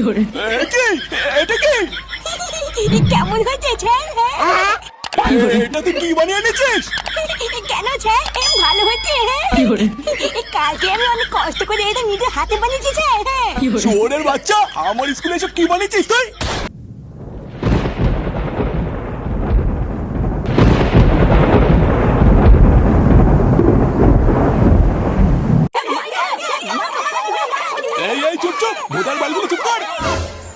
কি এটা কি কেমন হয়েছে স্যার? এটা তুই কি বানিয়ে এনেছিস? কেন স্যার ভালো হয়েছে? কালকে আমি অনেক কষ্ট করে এটা নিজের হাতে বানিয়েছি স্যার। শুয়োরের বাচ্চা, আমার স্কুলে এসব কি বানিয়েছিস তুই? এই চুপ চুপ, ভোটার বালগুলো চুপ কর।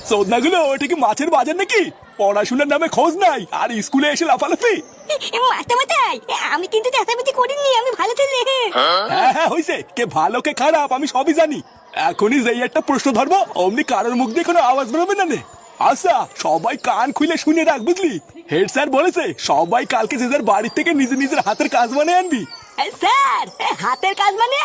সৌদনাগুলো, এটা কি মাছের বাজার নাকি? পড়াশোনার নামে খোঁজ নাই আর স্কুলে এসে লাফালাফি। মাতামাতাই, আমি কিন্তু চেঁচামেচি করিনি, আমি ভালো ছেলে। হ্যাঁ হইছে, কে ভালো কে খারাপ আমি সবই জানি। এখনই যেই একটা প্রশ্ন ধরবো অমনি কারোর মুখ দিয়ে কোনো আওয়াজ বেরোবে না নে। আচ্ছা, সবাই কান খুলে শুনে রাখ, বুঝলি? হেড স্যার বলেছে সবাই কালকে যে যার বাড়ির থেকে নিজের নিজের হাতের কাজ বানিয়ে আনবি। স্যার, হাতের কাজ মানে?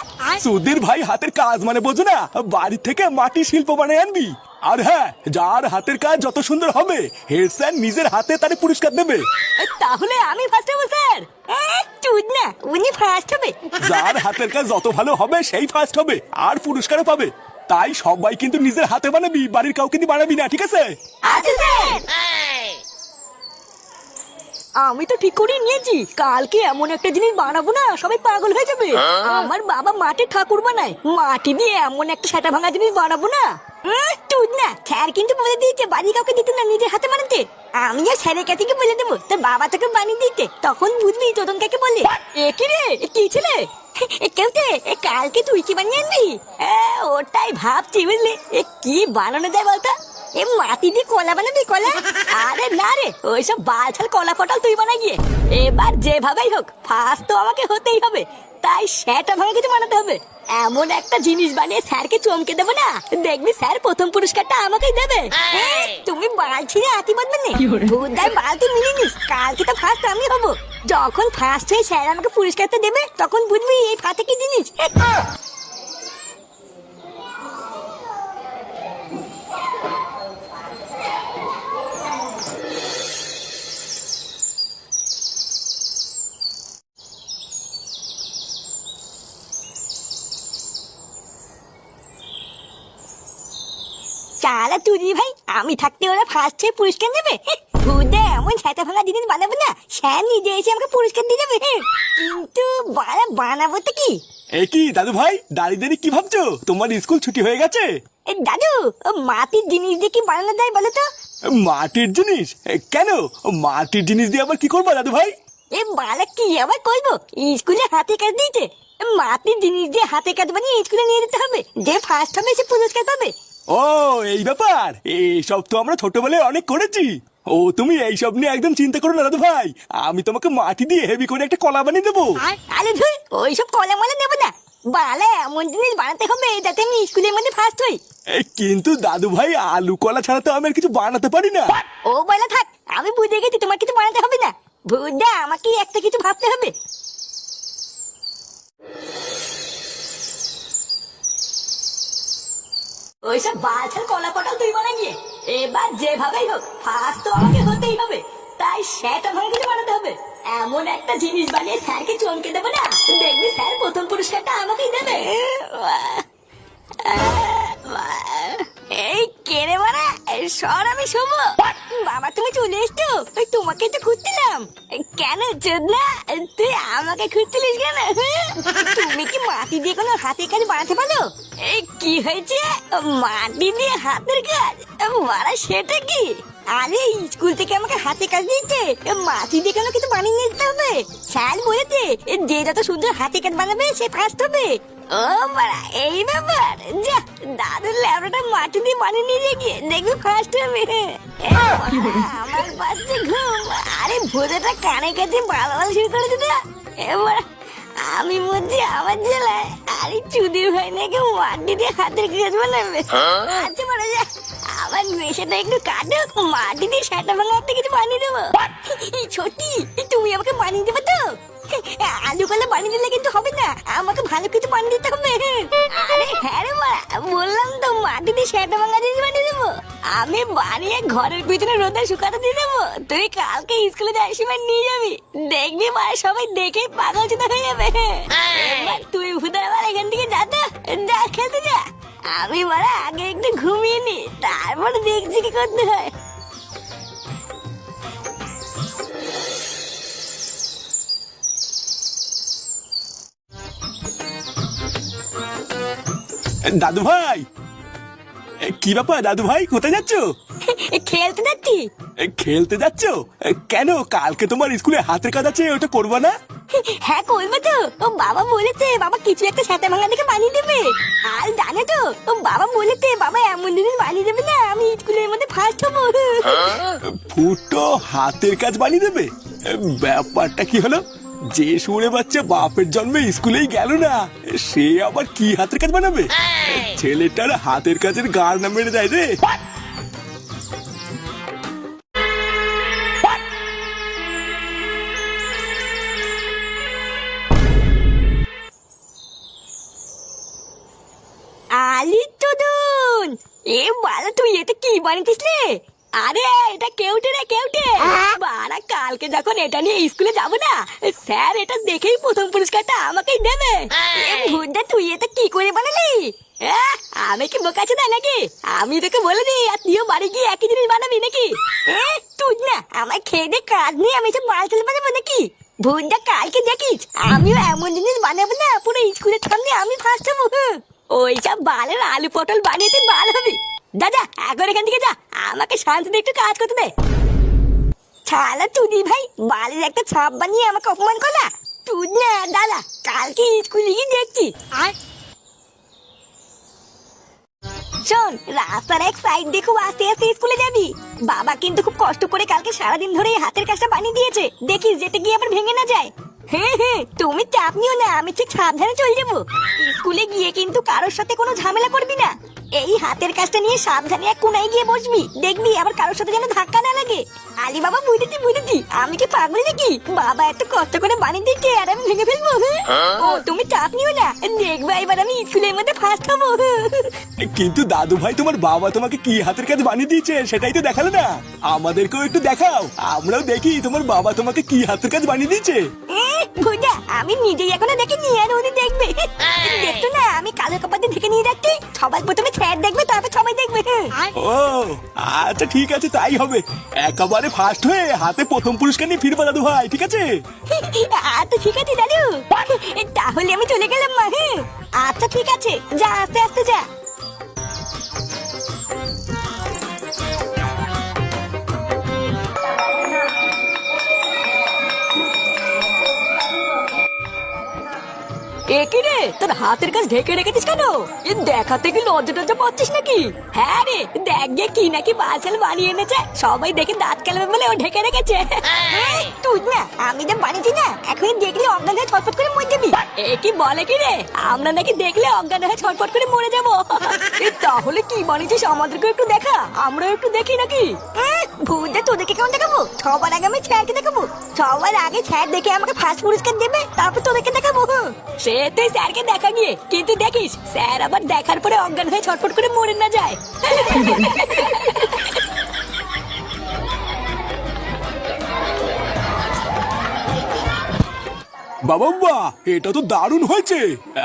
সুধীর ভাই, হাতের কাজ মানে বোঝো না? বাড়ি থেকে মাটির শিল্প বানিয়ে আনবি। আর হ্যাঁ, যার হাতের কাজ যত সুন্দর হবে হেড স্যার নিজের হাতে তারে পুরস্কার দেবে। তাহলে আমি ফার্স্ট হবো স্যার? চুদ না, উনি ফার্স্ট হবে। যার হাতের কাজ যত ভালো হবে সেই ফার্স্ট হবে আর পুরস্কারও পাবে। তাই সবাই কিন্তু নিজের হাতে বানাবি, বাড়ির কাউকে দিয়ে বানাবি না, ঠিক আছে? আচ্ছা স্যার। আমি তো ঠিক করে নিয়েছি, কালকে এমন একটা জিনিস বানাবো না সবাই পাগল হয়ে যাবে। আমার বাবা মাটির ঠাকুর বানায়, মাটি দিয়ে এমন একটা সেটা ভাঙা জিনিস বানাবো না। তুই না, স্যার কিন্তু বলে দিয়েছে বাড়ি কাউকে দিতে না, নিজের হাতে বানাতে। আমিও স্যারের কাছে বলে দেবো তোর বাবা তোকে বানিয়ে দিতে, তখন বুঝবি তোদন কাকে বলে। কি রে, কি ছেলে? কেউতে কালকে তুই কি বানিয়ে আনবি? ওটাই ভাবছি, বুঝলি কি বানানো যায় বলতো? মাটি দিয়ে কলা বানাবি? কলা? আরে না রে, ওইসব বালছাল কলা পটল তুই বানাই গিয়ে। এবার যেভাবেই হোক ফার্স্ট তো আমাকে হতেই হবে, তাই সেটা ভাঙা কিছু বানাতে হবে। এমন একটা জিনিস বানিয়ে স্যারকে চমকে দেবো না, দেখবি স্যার প্রথম পুরস্কারটা আমাকেই দেবে। তুমি বালছি না আতি বলবে না, ভূতদার বালতি মিলিয়ে নিস, কালকে তো ফার্স্ট আমি হবো। যখন ফার্স্ট হয়ে স্যার আমাকে পুরস্কারটা দেবে তখন বুঝবি এই ফাতে কি জিনিস। চালা তুই ভাই, আমি থাকতে ওরা ফার্স্ট হয়ে পুরস্কার দেবে? ভূতে এমন ছাতা ভাঙা জিনিস বানাবো না স্যার নিজে এসে আমাকে পুরস্কার দিয়ে যাবে। কিন্তু বানাবো তো কি? এ কি দাদু ভাই, দাঁড়িয়ে দাঁড়িয়ে কি ভাবছো? তোমার স্কুল ছুটি হয়ে গেছে? দাদু, মাটির জিনিস দিয়ে কি বানানো যায় বলো তো? মাটির জিনিস? কেন মাটির জিনিস দিয়ে আবার কি করবো দাদু ভাই? বালা কি আবার করবো, স্কুলে হাতে কাজ দিয়েছে, মাটির জিনিস দিয়ে হাতে কাজ বানিয়ে স্কুলে নিয়ে যেতে হবে, যে ফার্স্ট হবে সে পুরস্কার পাবে। ও এই ব্যাপার, এইসব তো আমরা ছোটবেলায় অনেক করেছি। ও তুমি এইসব নিয়ে একদম চিন্তা করো না দাদু ভাই, আমি তোমাকে মাটি দিয়ে হেভি করে একটা কলা বানিয়ে দেবো। আরে ধুই, ওইসব কলা মলা নেবো না, বালা এমন জিনিস বানাতে হবে যাতে আমি স্কুলের মধ্যে ফার্স্ট হই। কিন্তু দাদু ভাই, আলু কলা ছাড়া তো আমি আর কিছু বানাতে পারি না। ও বলা থাক, আমি বুঝে গেছি তোমার কিছু বানাতে হবে না। ভুদা, আমাকে একটা কিছু ভাবতে হবে। ওইসব বালছাল কলা পটল তুই বানাই গিয়ে, এবার যেভাবেই হোক ফার্স্ট তো আমাকে হতেই হবে, তাই সেটা ভাঙা কিছু বানাতে হবে। এমন একটা জিনিস বানিয়ে স্যারকে চমকে দেবো না, দেখবি স্যার প্রথম পুরস্কারটা আমাকেই দেবে। এই কেড়ে মারা সর, আমি শোবো। বাবা তুমি চলে এসছো, তোমাকে তো খুঁজছিলাম। কেন চোদনা, তুই আমাকে খুঁজছিলিস কেন? তুমি কি মাটি দিয়ে কোনো হাতের কাজ বানাতে পারো? এই কি হয়েছে, মাটি দিয়ে হাতের কাজ মারা? সেটা কি? আরে স্কুল থেকে আমাকে হাতে কাজ দিয়েছে, মাটি দিয়ে কেন কিছু বানিয়ে নিতে হবে। স্যার বলেছে যে যত সুন্দর হাতে কাজ বানাবে সে ফার্স্ট হবে। ও মারা, এই ব্যাপার। যা, দাদুর ল্যাবটা মাটি দিয়ে বানিয়ে নিয়ে গিয়ে দেখবি ফার্স্ট হবে। আমার বাচ্চা ঘুম। আরে ভোজাটা কানে কাছে ভালো শুরু করে দিত। এবার আমি মধ্যে আমার জেলায় আরে চুদির ভাই নাকি মাটি দিয়ে হাতের কাজ বানাবে। আচ্ছা মারা, যা আমার নেশাটা একটু কাটুক, মাটি দিয়ে সেটা ভাঙা একটা কিছু বানিয়ে দেবো। ছোটি, তুমি আমাকে বানিয়ে দেবে তো? আলু কলা বানিয়ে দিলে কিন্তু হবে না, আমাকে ভালো কিছু বানিয়ে দিতে হবে। আরে হ্যাঁ রে মা, বললাম তো মাটি দিয়ে সেটা ভাঙা জিনিস বানিয়ে দেবো। আমি বানিয়ে ঘরের পিছনে রোদে শুকাতে দিয়ে দেবো, তুই কালকে স্কুলে যাওয়ার সময় নিয়ে যাবি, দেখবি মা সবাই দেখেই পাগল চুদা হয়ে যাবে। এবার তুই ভুদার আবার এখান থেকে যা তো, যা খেলতে যা। আমি মারা আগে একটু ঘুমিয়ে নি, তার তারপর দেখছি কি করতে হয়। দাদু ভাই, কি ব্যাপার দাদু ভাই, কোথায় যাচ্ছ? খেলতে যাচ্ছি। খেলতে যাচ্ছ? কেন, কালকে তোমার স্কুলে হাতের কাজ আছে, ওটা করবা না? হ্যাঁ করবো তো, ও বাবা বলেছে বাবা কিছু একটা সাথে ভাঙা দেখে বানিয়ে দেবে। আর জানো তো, ও বাবা বলেছে বাবা এমন জিনিস বানিয়ে দেবে না আমি স্কুলের মধ্যে ফার্স্ট হবো। ফুটো হাতের কাজ বানিয়ে দেবে? ব্যাপারটা কি হলো? যে শুনে বাচ্চা বাপের জন্মে স্কুলেই গেল না, সে আবার কি হাতের কাজ বানাবে? ছেলেটার হাতের কাজের গার না মেরে দেয় রে। আলি টুডুন, এ বালা তুই এটা কি বানিয়েছিস রে? আরে এটা কেউটে রে, কেউটে। বাড়া কালকে যখন এটা নিয়ে স্কুলে যাবো না, স্যার এটা দেখেই প্রথম পুরস্কারটা আমাকেই দেবে। ভুদা তুই এটা কি করে বানালি? আমি কি বোকাচ্ছি না নাকি? আমি তোকে বলে দিই আর তুইও বাড়ি গিয়ে একই জিনিস বানাবি নাকি? তুই না আমার খেয়ে দে কাজ নিয়ে আমি সব বাল চলে বানাবো নাকি? ভুদা কালকে দেখিস আমিও এমন জিনিস বানাবো না পুরো স্কুলের সামনে আমি ফার্স্ট হবো। ওইসব বালের আলু পটল বানিয়ে তুই বাল হবি। দাদা এখন এখান থেকে যা, আমাকে শান্তিতে একটু কাজ করতে দে। ছালা তুই ভাই বালের একটা ছাপ বানিয়ে আমাকে অপমান করলা। তুই না দাদা কালকে স্কুলে গিয়ে দেখছি। শোন, রাস্তার এক সাইড দিয়ে খুব আস্তে আস্তে স্কুলে যাবি। বাবা কিন্তু খুব কষ্ট করে কালকে সারাদিন ধরে এই হাতের কাজটা বানিয়ে দিয়েছে, দেখিস যেতে গিয়ে আবার ভেঙে না যায়। হ্যাঁ হ্যাঁ তুমি চাপ নিও না, আমি ঠিক সাবধানে চলে যাবো। স্কুলে গিয়ে কিন্তু কারোর সাথে কোনো ঝামেলা করবি না। এই হাতের কাজটা নিয়ে সাবধানে এক কোনায় গিয়ে বসবি, দেখবি আবার কারোর সাথে যেন ধাক্কা না লাগে। আলি বাবা বুঝেছি বুঝেছি, আমি কি পাগল নাকি? বাবা এত কষ্ট করে বানিয়ে দিচ্ছে আর আমি ভেঙে ফেলবো? ও তুমি চাপ নিও না, দেখবে এবার আমি স্কুলের মধ্যে ফার্স্ট হবো। কিন্তু দাদু ভাই, তোমার বাবা তোমাকে কি হাতের কাজ বানিয়ে দিয়েছে সেটাই তো দেখালে না। আমাদেরকেও একটু দেখাও, আমরাও দেখি তোমার বাবা তোমাকে কি হাতের কাজ বানিয়ে দিয়েছে। ভুজা আমি নিজেই এখনো দেখিনি আর উনি দেখবে। দেখতো না আমি কালো কাপড় দিয়ে ঢেকে নিয়ে যাচ্ছি, সবাই প্রথমে স্যার দেখবে তারপর সবাই দেখবে। ও আচ্ছা ঠিক আছে, তাই হবে। একেবারে ফার্স্ট হয়ে হাতে প্রথম পুরস্কার নিয়ে ফিরবা দাদু ভাই, ঠিক আছে? আচ্ছা ঠিক আছে দাদু, তাহলে আমি চলে গেলাম মা। হ্যাঁ আচ্ছা ঠিক আছে, যা আস্তে আস্তে যা। একই রে, তোর হাতের কাজ ঢেকে রেখেছিস কেন? দেখাতে কি লজ্জা টজ্জা পাচ্ছিস নাকি? হ্যাঁ রে, দেখ গে কি নাকি বালছাল বানিয়ে এনেছে, সবাই দেখে দাঁত কেলাবে বলে ও ঢেকে রেখেছে। তুই না আমি যা বানিয়েছি না, এখন দেখলে অজ্ঞান হয়ে ছটফট করে মরে যাবি। এ কি বলে কি রে, আমরা নাকি দেখলে অজ্ঞান হয়ে ছটফট করে মরে যাবো? তাহলে কি বানিয়েছিস আমাদেরকে একটু দেখা, আমরাও একটু দেখি নাকি? ভূতটা তোদেরকে কেমন দেখাবো? সবার আগে আমি স্যারকে দেখাবো, সবার আগে স্যার দেখে আমাকে ফার্স্ট পুরস্কার দেবে, তারপর তোদেরকে দেখাবো। সে তুই স্যারকে দেখা গিয়ে, কিন্তু দেখিস স্যার আবার দেখার পরে অজ্ঞান হয়ে ছটফট করে মরে না যায়। বাবা এটা তো দারুণ হয়েছে।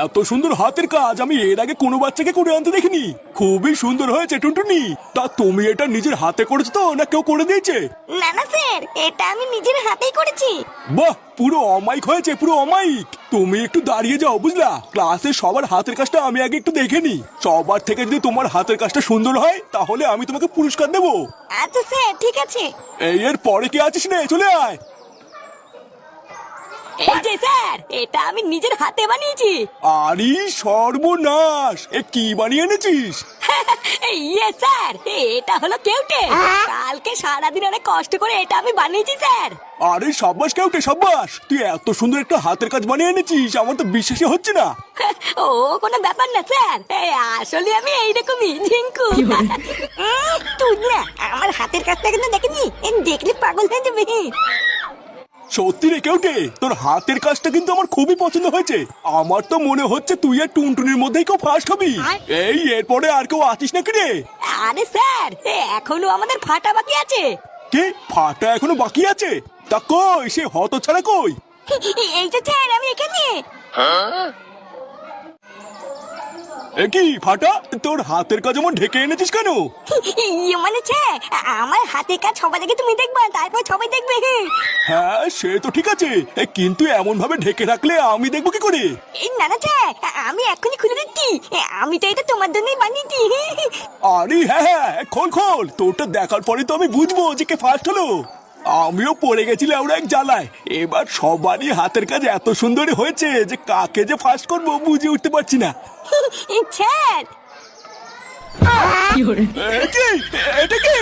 এত সুন্দর হাতের কাজ আমি এর আগে কোনো বাচ্চাকে করে আনতে দেখিনি। খুবই সুন্দর হয়েছে টুনটুনি। তা তুমি এটা নিজের হাতে করেছো তো না কেউ করে দিয়েছে? না না স্যার, এটা আমি নিজের হাতেই করেছি। বাহ, পুরো অমাইক হয়েছে, পুরো অমাইক। তুমি একটু দাঁড়িয়ে যাও বুঝলা, ক্লাসে সবার হাতের কাজটা আমি আগে একটু দেখে নি। সবার থেকে যদি তোমার হাতের কাজটা সুন্দর হয় তাহলে আমি তোমাকে পুরস্কার দেবো। আচ্ছা স্যার ঠিক আছে। এই এর পরে কি আছিস রে, চলে আয়। এই যে স্যার, এটা আমি নিজের হাতে বানিয়েছি। আরে সর্বনাশ, এ কি বানিয়ে এনেছিস? ইয়ে স্যার, এটা হলো কেউটে। কালকে সারাদিন অনেক কষ্ট করে এটা আমি বানিয়েছি স্যার। আরে সাব্বাস কেউটে সাব্বাস, তুই এত সুন্দর একটা হাতের কাজ বানিয়ে এনেছিস, আমার তো বিশ্বাসই হচ্ছে না। ও কোনো ব্যাপার না স্যার, আসলে আমি এইরকমই ঝিঙ্কু। তুই না আমার হাতের কাজটা কিন্তু দেখেনি, দেখলে পাগল হয়ে যাবে। সত্যি রে কেউটে, তোর হাতের কাজটা কিন্তু আমার খুবই পছন্দ হয়েছে। আমার তো মনে হচ্ছে তুই আর টুনটুনির মধ্যেই কেউ ফার্স্ট হবি। এই এরপরে আর কেউ আছিস নাকি রে? আরে স্যার, এখনো আমাদের ফাটা বাকি আছে। কে ফাটা এখনো বাকি আছে? তা কই সে হতছাড়া কই? এই তো স্যার, আমি এখানে। এ কি ফাটা, তোর হাতের কাজ এমন ঢেকে এনেছিস কেন? ইয়ে মানে আমার হাতে কাজ সবার আগে তুমি দেখবা, তারপর সবাই দেখবে। হ্যাঁ সে তো ঠিক আছে, কিন্তু এমন ভাবে ঢেকে রাখলে আমি দেখবো কি করে? এই না না আমি এখনই খুলে দিচ্ছি, আমি তো এটা তোমার জন্যই বানিয়েছি। আরে হ্যাঁ হ্যাঁ, খোল খোল, তোরটা দেখার পরে তো আমি বুঝবো যে কে ফার্স্ট হলো। আমিও পড়ে গেছিলাম ওরা এক জ্বালায়। এবার সবারই হাতের কাজ এত সুন্দরই হয়েছে যে কাকে যে ফার্স্ট করবো বুঝে উঠতে পারছি না। স্যার এটা কি?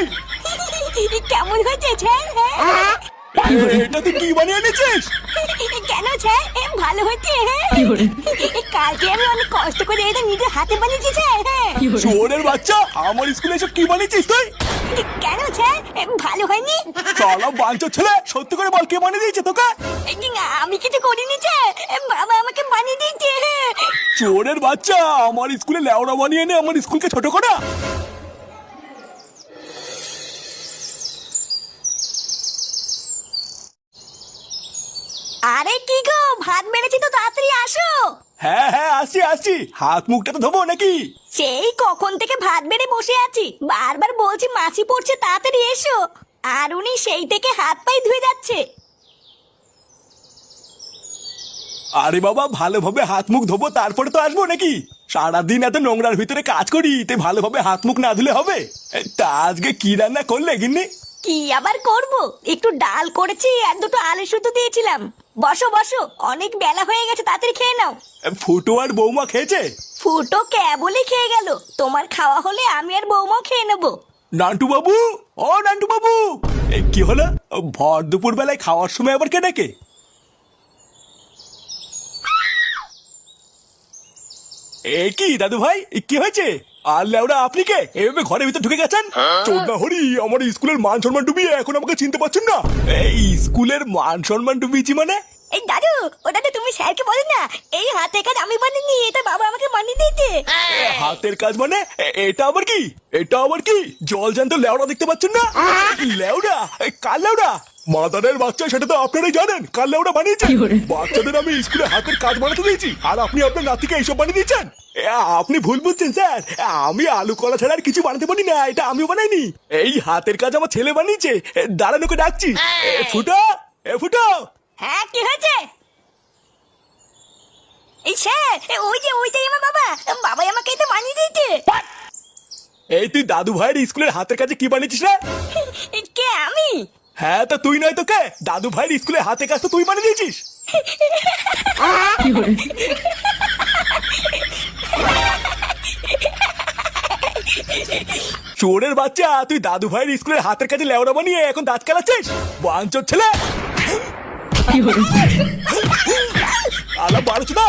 কেমন হয়েছে স্যার? এটা তুই কি বানিয়ে এনেছিস? কেন স্যার ভালো হয়েছে? কালকে আমি অনেক কষ্ট করে এটা নিজের হাতে বানিয়েছি স্যার। চোরের বাচ্চা, আমার স্কুলে এসব কি বানিয়েছিস তুই? কেন স্যার ভালো হয়নি? চলো বাঞ্চোর ছেলে, সত্যি করে বল কে বানিয়ে দিয়েছে তোকে? আমি কিছু করিনি স্যার, বাবা আমাকে বানিয়ে দিয়েছে। চোরের বাচ্চা, আমার স্কুলে লেওড়া বানিয়ে এনে আমার স্কুলকে ছোট করা। আরে কি গো, ভাত বেড়েছি তো, তাড়াতাড়ি আসো। হ্যাঁ হ্যাঁ আসছি আসছি, হাত মুখটা তো ধোবো নাকি? সেই কখন থেকে ভাত বেড়ে বসে আছি, বারবার বলছি মাছি পড়ছে তাড়াতাড়ি এসো, আর উনি সেই থেকে হাত পায়ে ধুয়ে যাচ্ছে। আরে বাবা, ভালোভাবে হাত মুখ ধোবো তারপরে তো আসবো নাকি? সারাদিন এত নোংরার ভিতরে কাজ করি, তে ভালোভাবে হাত মুখ না ধুলে হবে? তা আজকে কি রান্না করলে গিন্নি? কি আবার করব, একটু ডাল করেছি আর দুটো আলু সুতো দিয়েছিলাম। বসো বসো, অনেক বেলা হয়ে গেছে, তাড়াতাড়ি খেয়ে নাও। ফুটো আর বৌমা খেয়েছে? ফুটো কেবলই খেয়ে গেল, তোমার খাওয়া হলে আমি আর বৌমাও খেয়ে নেবো। নান্টু বাবু, ও নান্টু বাবু, কি হলো? ভর দুপুর বেলায় খাওয়ার সময় আবার কে ডাকে? এ কি দাদু ভাই, কি হয়েছে? আর লেওরা আপনি কে এভাবে ঘরের ভিতর ঢুকে গেছেন? চোদ্দা হরি, আমার স্কুলের মান সম্মান ডুবিয়ে এখন আমাকে চিনতে পারছেন না? এই স্কুলের মান সম্মান ডুবিয়েছি মানে? এই দাদু, ওটা তো তুমি স্যারকে বলো না, এই হাতে কাজ আমি বানিয়ে, এটা বাবা আমাকে বানিয়ে দিয়েছে। হাতের কাজ মানে? এটা আবার কি? এটা আবার কি জল জ্যান্ত লেওড়া দেখতে পাচ্ছেন না? লেওড়া? কার লেওড়া? মাদারের বাচ্চা, সেটা তো আপনারাই জানেন কার লেওড়া বানিয়েছে। বাচ্চাদের আমি স্কুলে হাতের কাজ বানাতে দিয়েছি, আর আপনি আপনার নাতিকে এইসব বানিয়ে দিয়েছেন। আপনি ভুল বুঝছেন স্যার, আমি আলু কলা ছাড়া আর কিছু বানাতে পারি না, এটা আমিও বানাইনি। এই হাতের কাজ আমার ছেলে বানিয়েছে, দাঁড়ানোকে ডাকছি। ফুটো, ফুটো। হ্যাঁ কি হয়েছে? এই স্যার, ওইটাই আমার বাবা, বাবাই আমাকে এটা বানিয়ে দিয়েছে। এই তুই দাদু ভাইয়ের স্কুলের হাতের কাজে কি বানিয়েছিস রে? কে আমি? হ্যাঁ তা তুই নয় তো কে? দাদু ভাইয়ের স্কুলের হাতের কাজ তো তুই বানিয়ে দিয়েছিস। চোরের বাচ্চা, তুই দাদু ভাইয়ের স্কুলের হাতের কাজে লেওড়া বানিয়ে এখন দাঁত কালাচ্ছিস? বাঞ্চোর ছেলে, আলা বারোচোদা।